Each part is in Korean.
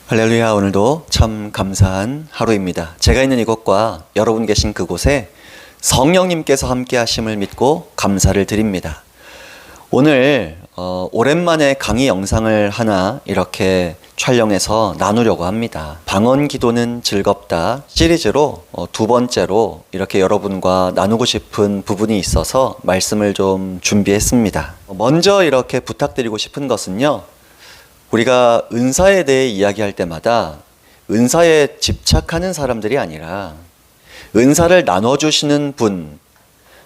할렐루야. 오늘도 참 감사한 하루입니다. 제가 있는 이곳과 여러분 계신 그곳에 성령님께서 함께 하심을 믿고 감사를 드립니다. 오늘 오랜만에 강의 영상을 하나 이렇게 촬영해서 나누려고 합니다. 방언 기도는 즐겁다 시리즈로 두 번째로 이렇게 여러분과 나누고 싶은 부분이 있어서 말씀을 좀 준비했습니다. 먼저 이렇게 부탁드리고 싶은 것은요, 우리가 은사에 대해 이야기할 때마다 은사에 집착하는 사람들이 아니라 은사를 나눠주시는 분,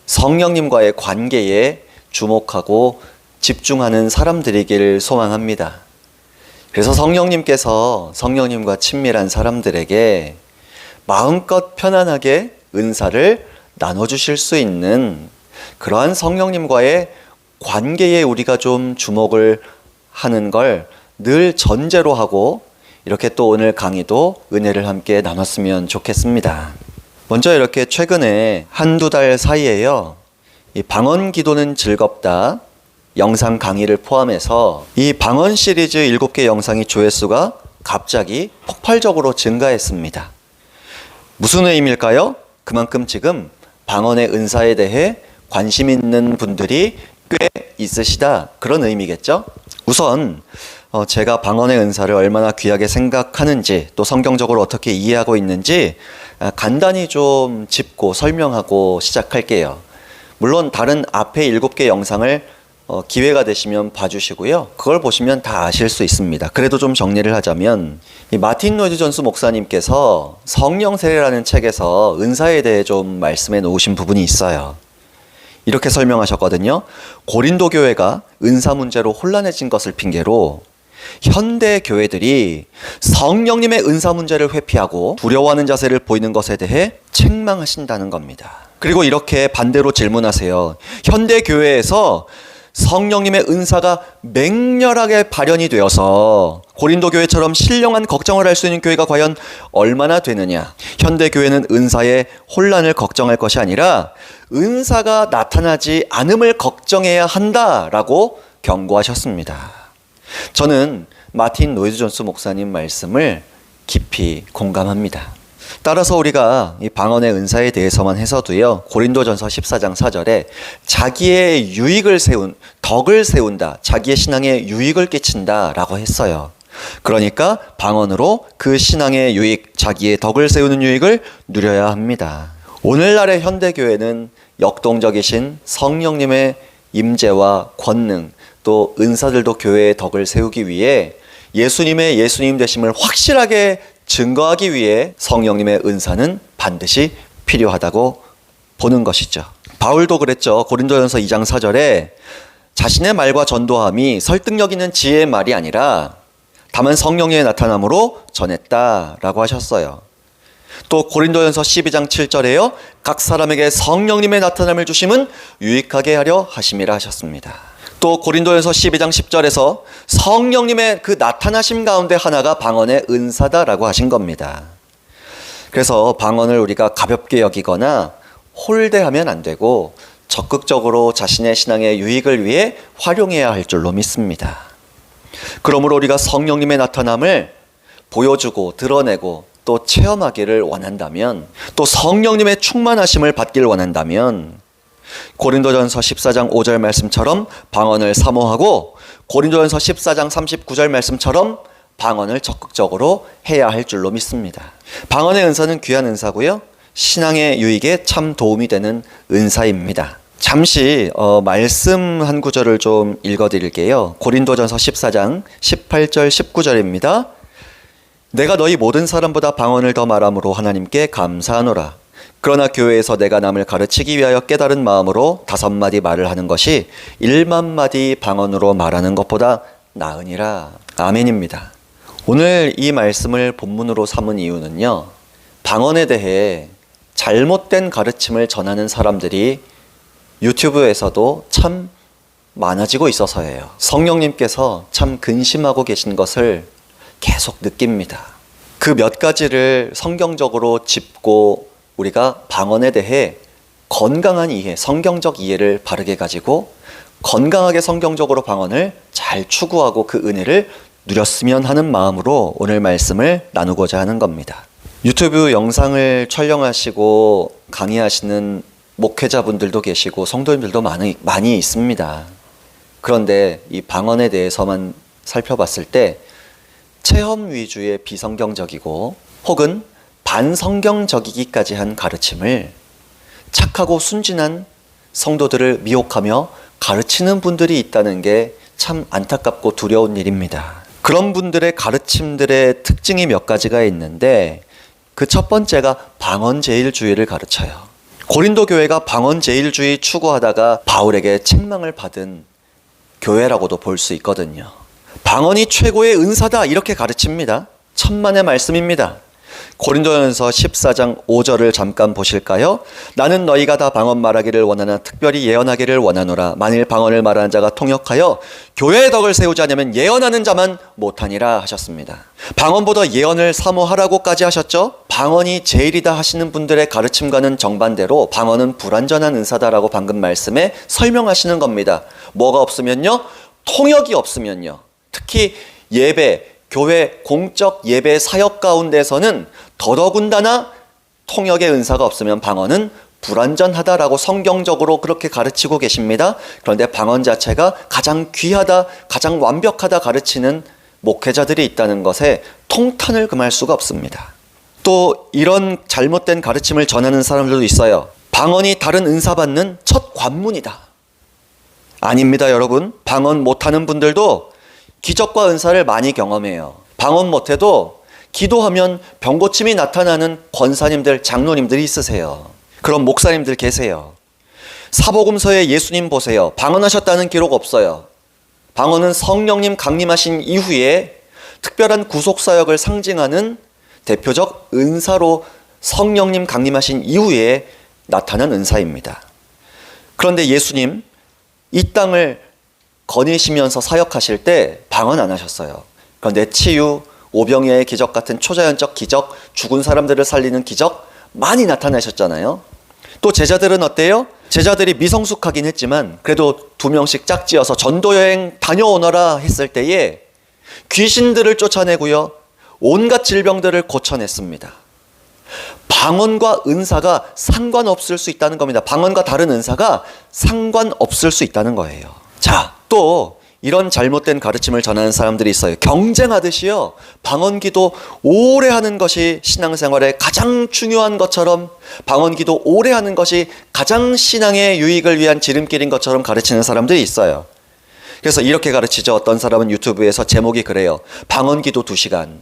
성령님과의 관계에 주목하고 집중하는 사람들이기를 소망합니다. 그래서 성령님께서 성령님과 친밀한 사람들에게 마음껏 편안하게 은사를 나눠주실 수 있는 그러한 성령님과의 관계에 우리가 좀 주목을 하는 걸 늘 전제로 하고 이렇게 또 오늘 강의도 은혜를 함께 나눴으면 좋겠습니다. 먼저 이렇게 최근에 한두 달 사이에요, 이 방언 기도는 즐겁다 영상 강의를 포함해서 이 방언 시리즈 7개 영상의 조회수가 갑자기 폭발적으로 증가했습니다. 무슨 의미일까요? 그만큼 지금 방언의 은사에 대해 관심 있는 분들이 꽤 있으시다, 그런 의미겠죠? 우선 제가 방언의 은사를 얼마나 귀하게 생각하는지, 또 성경적으로 어떻게 이해하고 있는지 간단히 좀 짚고 설명하고 시작할게요. 물론 다른 앞에 7개 영상을 기회가 되시면 봐주시고요. 그걸 보시면 다 아실 수 있습니다. 그래도 좀 정리를 하자면, 이 마틴 로이드 존스 목사님께서 성령 세례라는 책에서 은사에 대해 좀 말씀해 놓으신 부분이 있어요. 이렇게 설명하셨거든요. 고린도 교회가 은사 문제로 혼란해진 것을 핑계로 현대 교회들이 성령님의 은사 문제를 회피하고 두려워하는 자세를 보이는 것에 대해 책망하신다는 겁니다. 그리고 이렇게 반대로 질문하세요. 현대 교회에서 성령님의 은사가 맹렬하게 발현이 되어서 고린도 교회처럼 신령한 걱정을 할 수 있는 교회가 과연 얼마나 되느냐? 현대 교회는 은사의 혼란을 걱정할 것이 아니라 은사가 나타나지 않음을 걱정해야 한다라고 경고하셨습니다. 저는 마틴 로이드 존스 목사님 말씀을 깊이 공감합니다. 따라서 우리가 이 방언의 은사에 대해서만 해서도요, 고린도전서 14장 4절에 자기의 유익을 덕을 세운다, 자기의 신앙에 유익을 끼친다 라고 했어요. 그러니까 방언으로 그 신앙의 유익, 자기의 덕을 세우는 유익을 누려야 합니다. 오늘날의 현대교회는 역동적이신 성령님의 임재와 권능, 또 은사들도 교회의 덕을 세우기 위해 예수님의 예수님 되심을 확실하게 증거하기 위해 성령님의 은사는 반드시 필요하다고 보는 것이죠. 바울도 그랬죠. 고린도전서 2장 4절에 자신의 말과 전도함이 설득력 있는 지혜의 말이 아니라 다만 성령의 나타남으로 전했다라고 하셨어요. 또 고린도전서 12장 7절에요. 각 사람에게 성령님의 나타남을 주심은 유익하게 하려 하심이라 하셨습니다. 또 고린도전서 12장 10절에서 성령님의 그 나타나심 가운데 하나가 방언의 은사다라고 하신 겁니다. 그래서 방언을 우리가 가볍게 여기거나 홀대하면 안 되고 적극적으로 자신의 신앙의 유익을 위해 활용해야 할 줄로 믿습니다. 그러므로 우리가 성령님의 나타남을 보여주고 드러내고 또 체험하기를 원한다면, 또 성령님의 충만하심을 받기를 원한다면 고린도전서 14장 5절 말씀처럼 방언을 사모하고 고린도전서 14장 39절 말씀처럼 방언을 적극적으로 해야 할 줄로 믿습니다. 방언의 은사는 귀한 은사고요, 신앙의 유익에 참 도움이 되는 은사입니다. 잠시 말씀 한 구절을 좀 읽어드릴게요. 고린도전서 14장 18절 19절입니다. 내가 너희 모든 사람보다 방언을 더 말함으로 하나님께 감사하노라. 그러나 교회에서 내가 남을 가르치기 위하여 깨달은 마음으로 5마디 말을 하는 것이 1만 마디 방언으로 말하는 것보다 나으니라. 아멘입니다. 오늘 이 말씀을 본문으로 삼은 이유는요, 방언에 대해 잘못된 가르침을 전하는 사람들이 유튜브에서도 참 많아지고 있어서예요. 성령님께서 참 근심하고 계신 것을 계속 느낍니다. 그 몇 가지를 성경적으로 짚고 우리가 방언에 대해 건강한 이해, 성경적 이해를 바르게 가지고 건강하게 성경적으로 방언을 잘 추구하고 그 은혜를 누렸으면 하는 마음으로 오늘 말씀을 나누고자 하는 겁니다. 유튜브 영상을 촬영하시고 강의하시는 목회자분들도 계시고 성도님들도 많이 있습니다. 그런데 이 방언에 대해서만 살펴봤을 때 체험 위주의 비성경적이고 혹은 반성경적이기까지 한 가르침을 착하고 순진한 성도들을 미혹하며 가르치는 분들이 있다는 게 참 안타깝고 두려운 일입니다. 그런 분들의 가르침들의 특징이 몇 가지가 있는데 그 첫 번째가 방언제일주의를 가르쳐요. 고린도 교회가 방언제일주의 추구하다가 바울에게 책망을 받은 교회라고도 볼 수 있거든요. 방언이 최고의 은사다 이렇게 가르칩니다. 천만의 말씀입니다. 고린도전서 14장 5절을 잠깐 보실까요? 나는 너희가 다 방언 말하기를 원하나 특별히 예언하기를 원하노라. 만일 방언을 말하는 자가 통역하여 교회의 덕을 세우지 않으면 예언하는 자만 못하니라 하셨습니다. 방언보다 예언을 사모하라고까지 하셨죠? 방언이 제일이다 하시는 분들의 가르침과는 정반대로 방언은 불완전한 은사다라고 방금 말씀에 설명하시는 겁니다. 뭐가 없으면요? 통역이 없으면요. 특히 예배, 교회 공적 예배 사역 가운데서는 더더군다나 통역의 은사가 없으면 방언은 불완전하다라고 성경적으로 그렇게 가르치고 계십니다. 그런데 방언 자체가 가장 귀하다, 가장 완벽하다 가르치는 목회자들이 있다는 것에 통탄을 금할 수가 없습니다. 또 이런 잘못된 가르침을 전하는 사람들도 있어요. 방언이 다른 은사 받는 첫 관문이다. 아닙니다, 여러분. 방언 못하는 분들도 기적과 은사를 많이 경험해요. 방언 못해도 기도하면 병고침이 나타나는 권사님들, 장로님들이 있으세요. 그런 목사님들 계세요. 사복음서에 예수님 보세요. 방언하셨다는 기록 없어요. 방언은 성령님 강림하신 이후에 특별한 구속사역을 상징하는 대표적 은사로 성령님 강림하신 이후에 나타난 은사입니다. 그런데 예수님 이 땅을 거니시면서 사역하실 때 방언 안 하셨어요. 그런데 치유, 오병이어의 기적 같은 초자연적 기적, 죽은 사람들을 살리는 기적 많이 나타나셨잖아요. 또 제자들은 어때요? 제자들이 미성숙하긴 했지만 그래도 2명씩 짝지어서 전도여행 다녀오너라 했을 때에 귀신들을 쫓아내고요. 온갖 질병들을 고쳐냈습니다. 방언과 은사가 상관없을 수 있다는 겁니다. 방언과 다른 은사가 상관없을 수 있다는 거예요. 자, 또 이런 잘못된 가르침을 전하는 사람들이 있어요. 경쟁하듯이요. 방언기도 오래 하는 것이 신앙생활에 가장 중요한 것처럼 방언기도 오래 하는 것이 가장 신앙의 유익을 위한 지름길인 것처럼 가르치는 사람들이 있어요. 그래서 이렇게 가르치죠. 어떤 사람은 유튜브에서 제목이 그래요. 방언기도 2시간.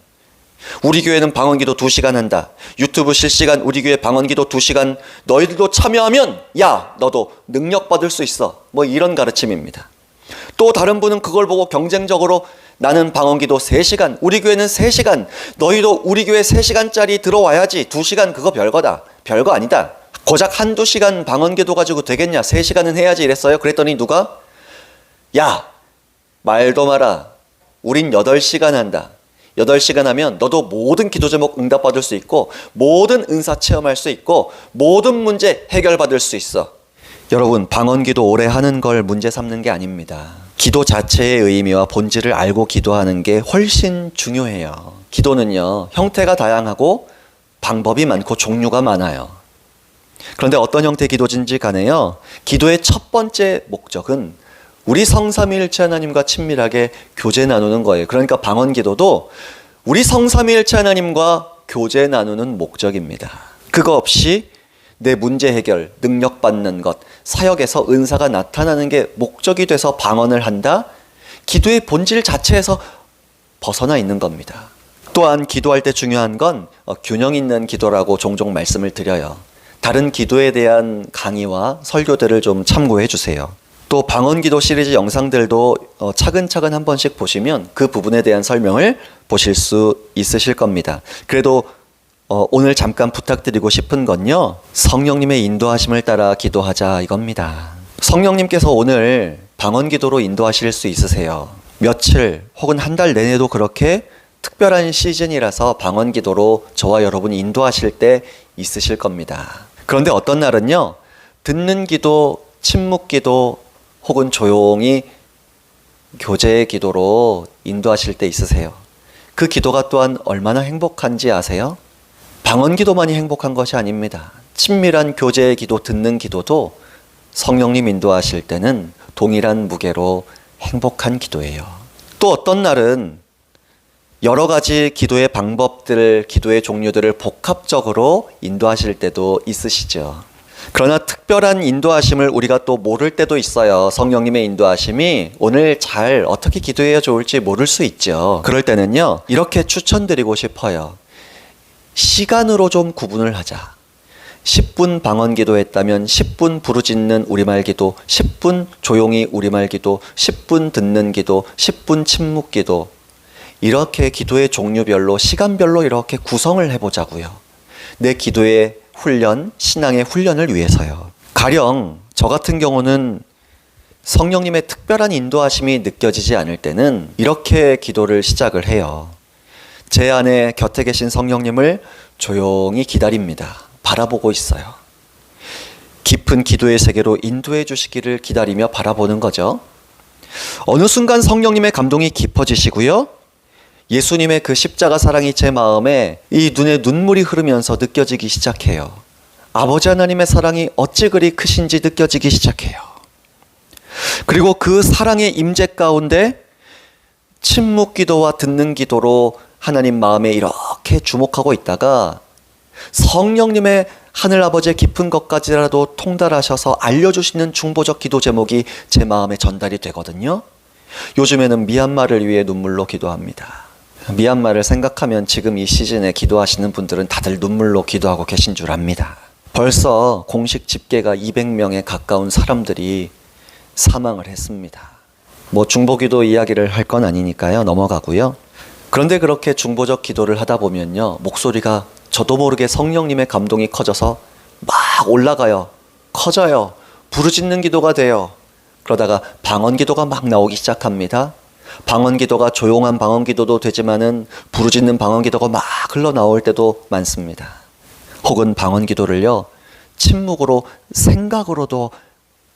우리 교회는 방언기도 2시간 한다. 유튜브 실시간 우리 교회 방언기도 2시간 너희들도 참여하면 야 너도 능력 받을 수 있어. 뭐 이런 가르침입니다. 또 다른 분은 그걸 보고 경쟁적으로 나는 방언기도 3시간, 우리 교회는 3시간, 너희도 우리 교회 3시간짜리 들어와야지. 2시간 그거 별거다. 별거 아니다. 고작 한두 시간 방언기도 가지고 되겠냐. 3시간은 해야지 이랬어요. 그랬더니 누가 야 말도 마라. 우린 8시간 한다. 8시간 하면 너도 모든 기도 제목 응답받을 수 있고 모든 은사 체험할 수 있고 모든 문제 해결받을 수 있어. 여러분, 방언기도 오래 하는 걸 문제 삼는 게 아닙니다. 기도 자체의 의미와 본질을 알고 기도하는 게 훨씬 중요해요. 기도는요, 형태가 다양하고 방법이 많고 종류가 많아요. 그런데 어떤 형태의 기도든지 간에요, 기도의 첫 번째 목적은 우리 성삼위일체 하나님과 친밀하게 교제 나누는 거예요. 그러니까 방언기도도 우리 성삼위일체 하나님과 교제 나누는 목적입니다. 그거 없이 내 문제 해결, 능력 받는 것, 사역에서 은사가 나타나는 게 목적이 돼서 방언을 한다? 기도의 본질 자체에서 벗어나 있는 겁니다. 또한 기도할 때 중요한 건 균형 있는 기도라고 종종 말씀을 드려요. 다른 기도에 대한 강의와 설교들을 좀 참고해 주세요. 또 방언기도 시리즈 영상들도 차근차근 한 번씩 보시면 그 부분에 대한 설명을 보실 수 있으실 겁니다. 그래도 오늘 잠깐 부탁드리고 싶은 건요, 성령님의 인도하심을 따라 기도하자 이겁니다. 성령님께서 오늘 방언기도로 인도하실 수 있으세요. 며칠 혹은 한 달 내내도 그렇게 특별한 시즌이라서 방언기도로 저와 여러분이 인도하실 때 있으실 겁니다. 그런데 어떤 날은요, 듣는 기도, 침묵기도 혹은 조용히 교제의 기도로 인도하실 때 있으세요. 그 기도가 또한 얼마나 행복한지 아세요? 방언 기도만이 행복한 것이 아닙니다. 친밀한 교제의 기도, 듣는 기도도 성령님 인도하실 때는 동일한 무게로 행복한 기도예요. 또 어떤 날은 여러 가지 기도의 방법들, 기도의 종류들을 복합적으로 인도하실 때도 있으시죠. 그러나 특별한 인도하심을 우리가 또 모를 때도 있어요. 성령님의 인도하심이 오늘 잘 어떻게 기도해야 좋을지 모를 수 있죠. 그럴 때는요, 이렇게 추천드리고 싶어요. 시간으로 좀 구분을 하자. 10분 방언 기도했다면 10분 부르짖는 우리말 기도, 10분 조용히 우리말 기도, 10분 듣는 기도, 10분 침묵 기도. 이렇게 기도의 종류별로, 시간별로 이렇게 구성을 해보자고요. 내 기도의 훈련, 신앙의 훈련을 위해서요. 가령 저 같은 경우는 성령님의 특별한 인도하심이 느껴지지 않을 때는 이렇게 기도를 시작을 해요. 제 안에 곁에 계신 성령님을 조용히 기다립니다. 바라보고 있어요. 깊은 기도의 세계로 인도해 주시기를 기다리며 바라보는 거죠. 어느 순간 성령님의 감동이 깊어지시고요. 예수님의 그 십자가 사랑이 제 마음에 이 눈에 눈물이 흐르면서 느껴지기 시작해요. 아버지 하나님의 사랑이 어찌 그리 크신지 느껴지기 시작해요. 그리고 그 사랑의 임재 가운데 침묵 기도와 듣는 기도로 하나님 마음에 이렇게 주목하고 있다가 성령님의 하늘아버지의 깊은 것까지라도 통달하셔서 알려주시는 중보적 기도 제목이 제 마음에 전달이 되거든요. 요즘에는 미얀마를 위해 눈물로 기도합니다. 미얀마를 생각하면 지금 이 시즌에 기도하시는 분들은 다들 눈물로 기도하고 계신 줄 압니다. 벌써 공식 집계가 200명에 가까운 사람들이 사망을 했습니다. 중보기도 이야기를 할 건 아니니까요. 넘어가고요. 그런데 그렇게 중보적 기도를 하다 보면요. 목소리가 저도 모르게 성령님의 감동이 커져서 막 올라가요. 커져요. 부르짖는 기도가 돼요. 그러다가 방언 기도가 막 나오기 시작합니다. 방언 기도가 조용한 방언 기도도 되지만은 부르짖는 방언 기도가 막 흘러나올 때도 많습니다. 혹은 방언 기도를요, 침묵으로 생각으로도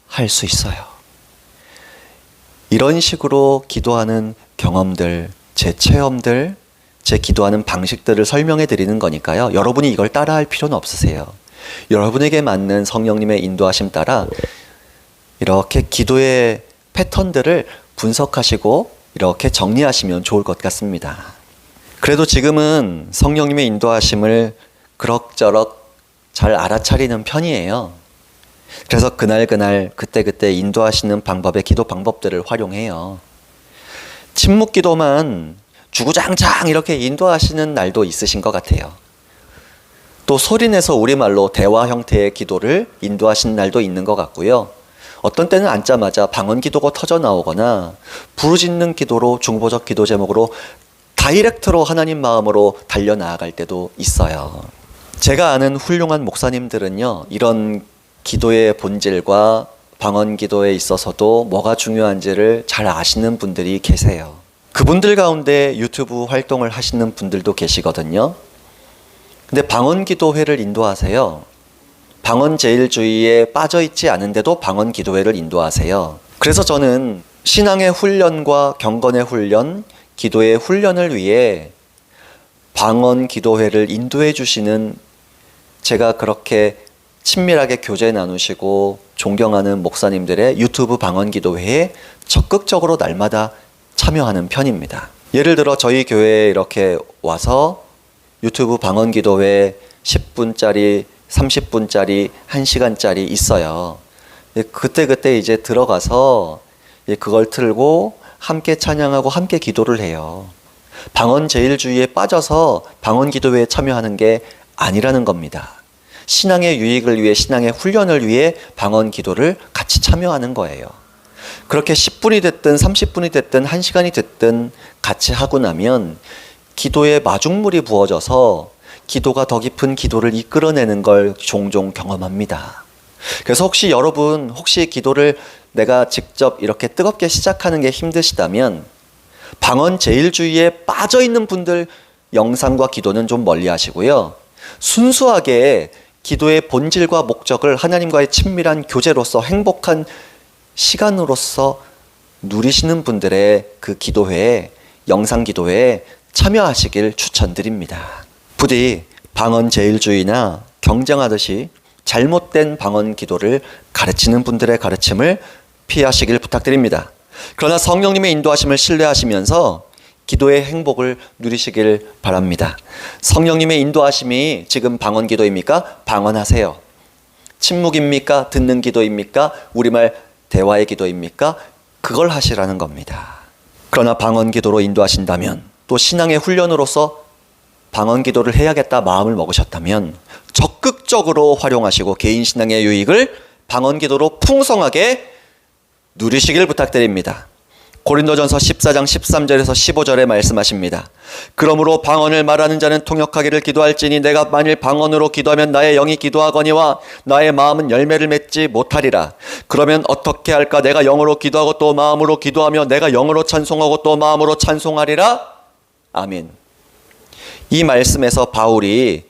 할 수 있어요. 이런 식으로 기도하는 경험들, 제 체험들, 제 기도하는 방식들을 설명해 드리는 거니까요. 여러분이 이걸 따라할 필요는 없으세요. 여러분에게 맞는 성령님의 인도하심 따라 이렇게 기도의 패턴들을 분석하시고 이렇게 정리하시면 좋을 것 같습니다. 그래도 지금은 성령님의 인도하심을 그럭저럭 잘 알아차리는 편이에요. 그래서 그날 그때 인도하시는 방법의 기도 방법들을 활용해요. 침묵 기도만 주구장창 이렇게 인도하시는 날도 있으신 것 같아요. 또 소리내서 우리말로 대화 형태의 기도를 인도하시는 날도 있는 것 같고요. 어떤 때는 앉자마자 방언 기도가 터져 나오거나 부르짖는 기도로 중보적 기도 제목으로 다이렉트로 하나님 마음으로 달려나아갈 때도 있어요. 제가 아는 훌륭한 목사님들은요, 이런 기도의 본질과 방언 기도에 있어서도 뭐가 중요한지를 잘 아시는 분들이 계세요. 그분들 가운데 유튜브 활동을 하시는 분들도 계시거든요. 근데 방언 기도회를 인도하세요. 방언 제일주의에 빠져있지 않은데도 방언 기도회를 인도하세요. 그래서 저는 신앙의 훈련과 경건의 훈련, 기도의 훈련을 위해 방언 기도회를 인도해 주시는, 제가 그렇게 친밀하게 교제 나누시고 존경하는 목사님들의 유튜브 방언 기도회에 적극적으로 날마다 참여하는 편입니다. 예를 들어 저희 교회에 이렇게 와서 유튜브 방언 기도회 10분짜리, 30분짜리, 1시간짜리 있어요. 그때 이제 들어가서 그걸 틀고 함께 찬양하고 함께 기도를 해요. 방언 제일주의에 빠져서 방언 기도회에 참여하는 게 아니라는 겁니다. 신앙의 유익을 위해, 신앙의 훈련을 위해 방언 기도를 같이 참여하는 거예요. 그렇게 10분이 됐든 30분이 됐든 1시간이 됐든 같이 하고 나면 기도에 마중물이 부어져서 기도가 더 깊은 기도를 이끌어내는 걸 종종 경험합니다. 그래서 여러분 혹시 기도를 내가 직접 이렇게 뜨겁게 시작하는 게 힘드시다면 방언 제일주의에 빠져있는 분들 영상과 기도는 좀 멀리 하시고요. 순수하게 기도의 본질과 목적을 하나님과의 친밀한 교제로서, 행복한 시간으로서 누리시는 분들의 그 기도회에, 영상 기도회에 참여하시길 추천드립니다. 부디 방언제일주의나 경쟁하듯이 잘못된 방언 기도를 가르치는 분들의 가르침을 피하시길 부탁드립니다. 그러나 성령님의 인도하심을 신뢰하시면서 기도의 행복을 누리시길 바랍니다. 성령님의 인도하심이 지금 방언 기도입니까? 방언하세요. 침묵입니까? 듣는 기도입니까? 우리말 대화의 기도입니까? 그걸 하시라는 겁니다. 그러나 방언 기도로 인도하신다면, 또 신앙의 훈련으로서 방언 기도를 해야겠다 마음을 먹으셨다면 적극적으로 활용하시고 개인 신앙의 유익을 방언 기도로 풍성하게 누리시길 부탁드립니다. 고린도전서 14장 13절에서 15절에 말씀하십니다. 그러므로 방언을 말하는 자는 통역하기를 기도할지니 내가 만일 방언으로 기도하면 나의 영이 기도하거니와 나의 마음은 열매를 맺지 못하리라. 그러면 어떻게 할까? 내가 영으로 기도하고 또 마음으로 기도하며 내가 영으로 찬송하고 또 마음으로 찬송하리라. 아멘. 이 말씀에서 바울이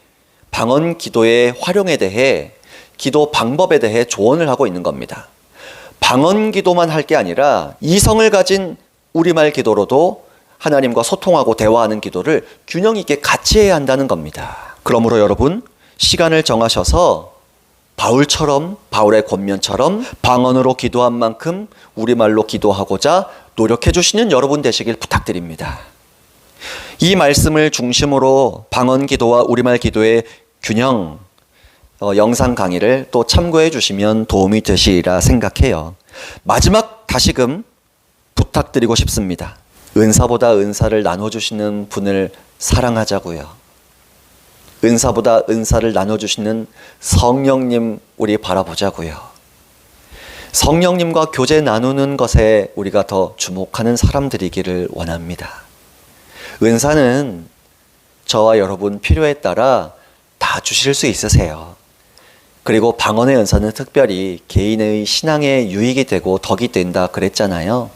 방언 기도의 활용에 대해, 기도 방법에 대해 조언을 하고 있는 겁니다. 방언 기도만 할 게 아니라 이성을 가진 우리말 기도로도 하나님과 소통하고 대화하는 기도를 균형 있게 같이 해야 한다는 겁니다. 그러므로 여러분, 시간을 정하셔서 바울처럼, 바울의 권면처럼 방언으로 기도한 만큼 우리말로 기도하고자 노력해 주시는 여러분 되시길 부탁드립니다. 이 말씀을 중심으로 방언 기도와 우리말 기도의 균형, 영상 강의를 또 참고해 주시면 도움이 되시리라 생각해요. 마지막 다시금 부탁드리고 싶습니다. 은사보다 은사를 나눠주시는 분을 사랑하자고요. 은사보다 은사를 나눠주시는 성령님 우리 바라보자고요. 성령님과 교제 나누는 것에 우리가 더 주목하는 사람들이기를 원합니다. 은사는 저와 여러분 필요에 따라 다 주실 수 있으세요. 그리고 방언의 은사는 특별히 개인의 신앙의 유익이 되고 덕이 된다 그랬잖아요.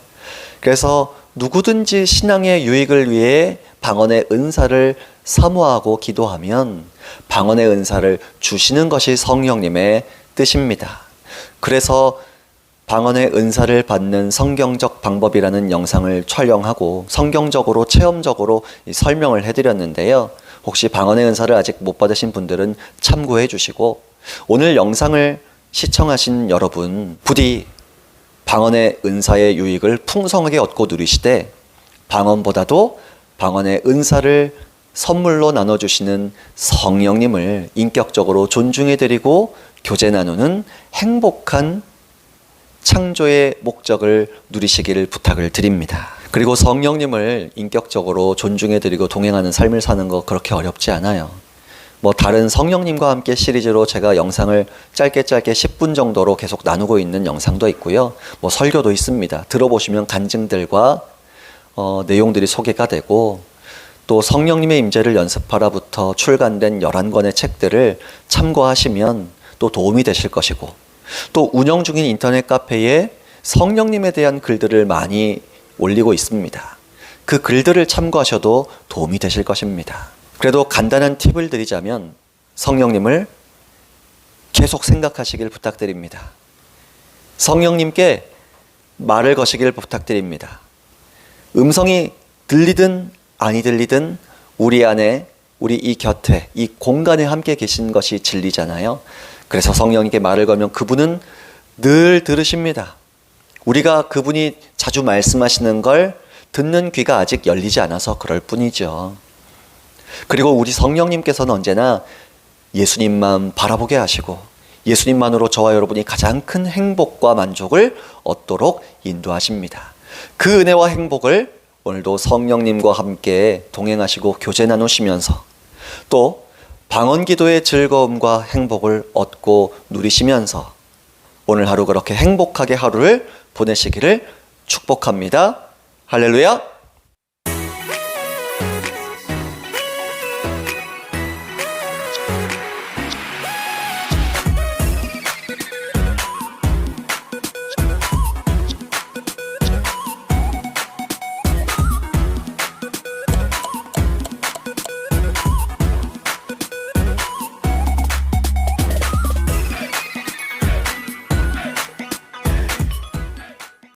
그래서 누구든지 신앙의 유익을 위해 방언의 은사를 사모하고 기도하면 방언의 은사를 주시는 것이 성령님의 뜻입니다. 그래서 방언의 은사를 받는 성경적 방법이라는 영상을 촬영하고 성경적으로 체험적으로 설명을 해드렸는데요. 혹시 방언의 은사를 아직 못 받으신 분들은 참고해 주시고, 오늘 영상을 시청하신 여러분, 부디 방언의 은사의 유익을 풍성하게 얻고 누리시되 방언보다도 방언의 은사를 선물로 나눠주시는 성령님을 인격적으로 존중해드리고 교제 나누는 행복한 창조의 목적을 누리시기를 부탁을 드립니다. 그리고 성령님을 인격적으로 존중해드리고 동행하는 삶을 사는 거 그렇게 어렵지 않아요. 다른 성령님과 함께 시리즈로 제가 영상을 짧게 10분 정도로 계속 나누고 있는 영상도 있고요. 설교도 있습니다. 들어보시면 간증들과 내용들이 소개가 되고, 또 성령님의 임재를 연습하라부터 출간된 11권의 책들을 참고하시면 또 도움이 되실 것이고, 또 운영 중인 인터넷 카페에 성령님에 대한 글들을 많이 올리고 있습니다. 그 글들을 참고하셔도 도움이 되실 것입니다. 그래도 간단한 팁을 드리자면 성령님을 계속 생각하시길 부탁드립니다. 성령님께 말을 거시길 부탁드립니다. 음성이 들리든 아니 들리든 우리 안에, 우리 이 곁에, 이 공간에 함께 계신 것이 진리잖아요. 그래서 성령님께 말을 걸면 그분은 늘 들으십니다. 우리가 그분이 자주 말씀하시는 걸 듣는 귀가 아직 열리지 않아서 그럴 뿐이죠. 그리고 우리 성령님께서는 언제나 예수님만 바라보게 하시고 예수님만으로 저와 여러분이 가장 큰 행복과 만족을 얻도록 인도하십니다. 그 은혜와 행복을 오늘도 성령님과 함께 동행하시고 교제 나누시면서 또 방언 기도의 즐거움과 행복을 얻고 누리시면서 오늘 하루 그렇게 행복하게 하루를 보내시기를 축복합니다. 할렐루야!